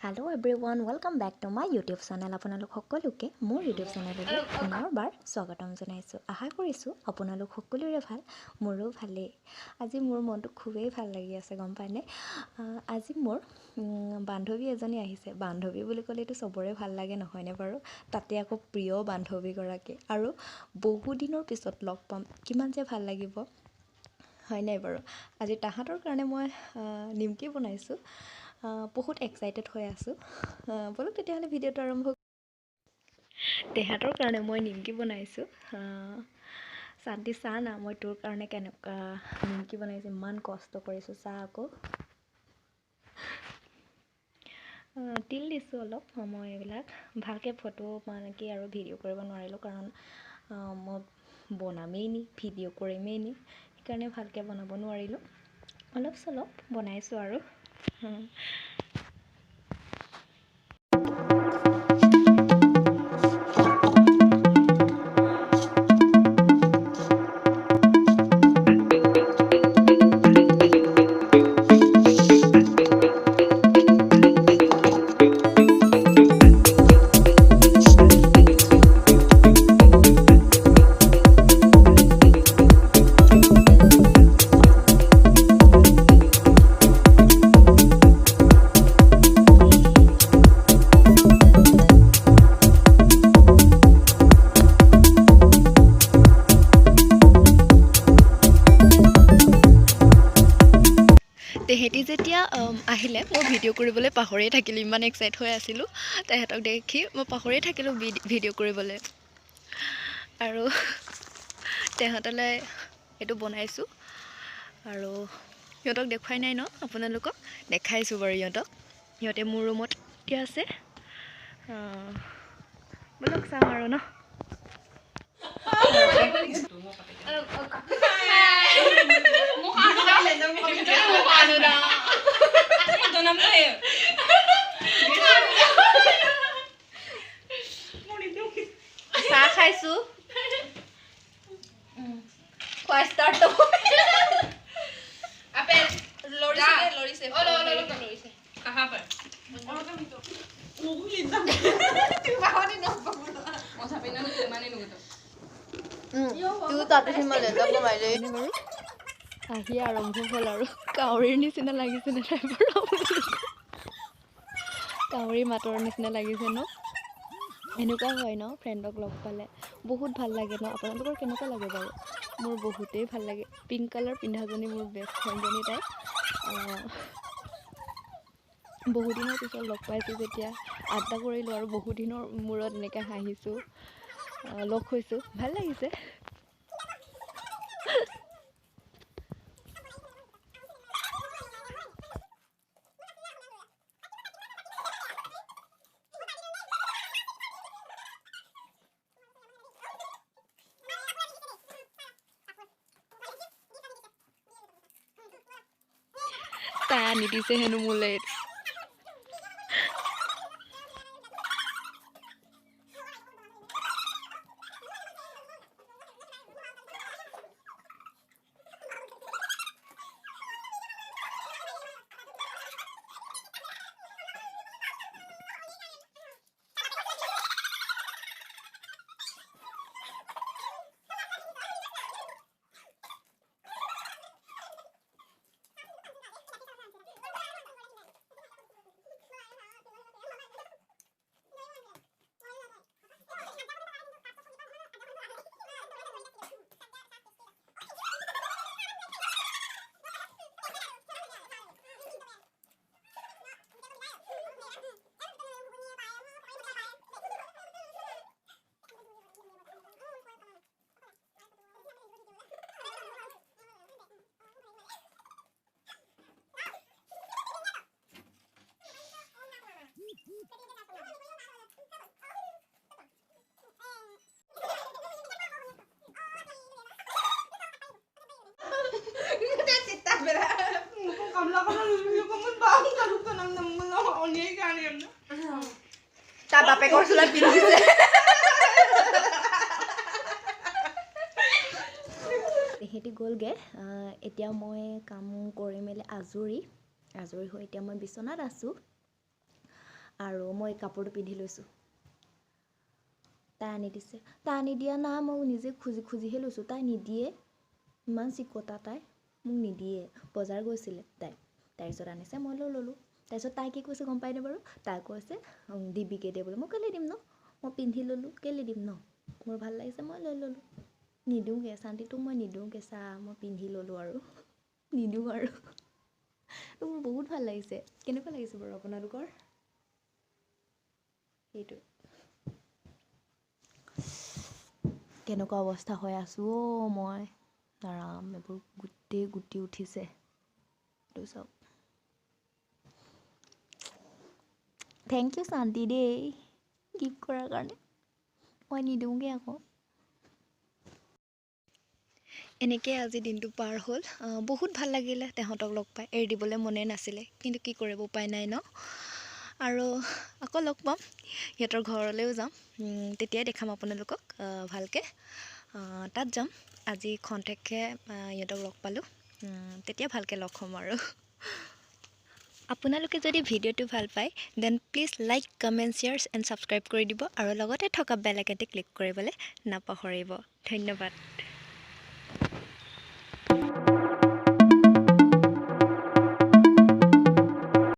Hello everyone, welcome back to my YouTube channel. আপোনালোক সকলোকে মোৰ YouTube চেনেললৈ পুনৰবাৰ স্বাগতম জনাইছো। আশা কৰিছো আপোনালোক সকলোৰে ভাল, মোৰো ভালেই। আজি মোৰ মনটো খুবেই ভাল লাগি আছে গম পায়নে? আজি মোৰ বান্ধৱী এজনী আহিছে। বান্ধৱী বুলি ক'লেতো সবৰে ভাল লাগে নহয়নে বাৰু? তাতে আকৌ প্ৰিয় বান্ধৱী গৰাকী আৰু বহু দিনৰ পিছত লগ পাম। কিমান যে ভাল লাগিব। হয় নাই বাৰু? আজি তাহাঁতৰ কাৰণে মই নিমকি বনাইছো। বহুত এক্সাইটেড হৈ আছোঁ। বলক তেতিয়াহ'লে ভিডিঅ'টো আৰম্ভ। তেহাঁতৰ কাৰণে মই নিমকি বনাইছোঁ। শান্তি চা না, মই তোৰ কাৰণে কেনেকুৱা নিমকি বনাইছোঁ, ইমান কষ্ট কৰিছোঁ। চা আকৌ তিল দিছোঁ অলপ। মই এইবিলাক ভালকৈ ফটো মানে কি আৰু ভিডিঅ' কৰিব নোৱাৰিলোঁ, কাৰণ মই বনামেই নি ভিডিঅ' কৰিমেই নি, সেইকাৰণে ভালকৈ বনাব নোৱাৰিলোঁ। অলপ চলপ বনাইছোঁ আৰু তেহেঁতি যেতিয়া আহিলে মই ভিডিঅ' কৰিবলৈ পাহৰিয়ে থাকিলোঁ, ইমান এক্সাইট হৈ আছিলোঁ। তেহেঁতক দেখি মই পাহৰিয়ে থাকিলোঁ ভিডিঅ' কৰিবলৈ। আৰু তেহেঁতলৈ এইটো বনাইছোঁ আৰু সিহঁতক দেখুৱাই নাই ন আপোনালোকক? দেখাইছোঁ বাৰু সিহঁতক। সিহঁতে মোৰ ৰুমত এতিয়া আছে। বলক চাম আৰু ন। চাহ খাইছোঁ। খোৱা ষ্টাৰ্ট আহি আৰম্ভ হ'ল আৰু কাউৰীৰ নিচিনা লাগিছে নে ড্ৰাইভাৰ? কাউৰী মাতৰ নিচিনা লাগিছে ন? এনেকুৱা হয় ন ফ্ৰেণ্ডক লগ পালে, বহুত ভাল লাগে ন? আপোনালোকৰ কেনেকুৱা লাগে বাৰু? মোৰ বহুতেই ভাল লাগে। পিংক কালাৰ পিন্ধাজনী মোৰ বেষ্ট ফ্ৰেণ্ডজনী তাই। বহুদিনৰ পিছত লগ পাইছোঁ যেতিয়া আড্ডা কৰিলোঁ আৰু বহুদিনৰ মূৰত এনেকৈ হাঁহিছোঁ, লগ হৈছোঁ, ভাল লাগিছে। তাই আনি দিছে হেনো মোলৈ। তাৰ বাপেকৰ চোলা পিন্ধিছে। তেহেঁতি গ'লগৈ। এতিয়া মই কাম কৰি মেলি আজৰি হৈ এতিয়া মই বিচনাত আছোঁ। আৰু মই কাপোৰটো পিন্ধি লৈছোঁ তাই আনি দিছে তাই আনি দিয়া না মই নিজে খুজি খুজিহে লৈছোঁ তাই নিদিয়ে ইমান চিকতা তাই মোক নিদিয়ে বজাৰ গৈছিলে তাৰপিছত আনিছে মই ল'লোঁ তাৰপিছত তাই কি কৈছে গম পাইনে বাৰু তাই কৈছে দিবিকে দে বোলে মই কেলৈ দিম ন মই পিন্ধি ল'লোঁ কেলৈ দিম ন মোৰ ভাল লাগিছে মই লৈ ল'লোঁ নিদিওঁগৈ শান্তিটো মই নিদিওঁগৈ চা মই পিন্ধি ল'লোঁ আৰু নিদিওঁ আৰু মোৰ বহুত ভাল লাগিছে কেনেকুৱা লাগিছে বাৰু আপোনালোকৰ সেইটো কেনেকুৱা অৱস্থা হৈ আছোঁ মই আৰাম এইবোৰ গোটেই গুটি উঠিছে এইটো চাওক থেংক ইউ শান্তি দেই গিফ্ট কৰাৰ কাৰণে মই নিদিওঁগৈ আকৌ এনেকৈ আজি দিনটো পাৰ হ'ল বহুত ভাল লাগিলে তেহঁতক লগ পাই এৰি দিবলৈ মনে নাছিলে কিন্তু কি কৰিব উপায় নাই ন আৰু আকৌ লগ পাম সিহঁতৰ ঘৰলৈও যাম তেতিয়াই দেখাম আপোনালোকক ভালকৈ তাত যাম আজি খন্তেকহে সিহঁতক লগ পালোঁ তেতিয়া ভালকৈ লগ হ'ম আৰু আপোনালোকে যদি ভিডিঅ'টো ভাল পায় then please like comment share and subscribe কৰি দিব আৰু লগতে থকা বেল আইকনটো ক্লিক কৰিবলৈ নাপাহৰিব ধন্যবাদ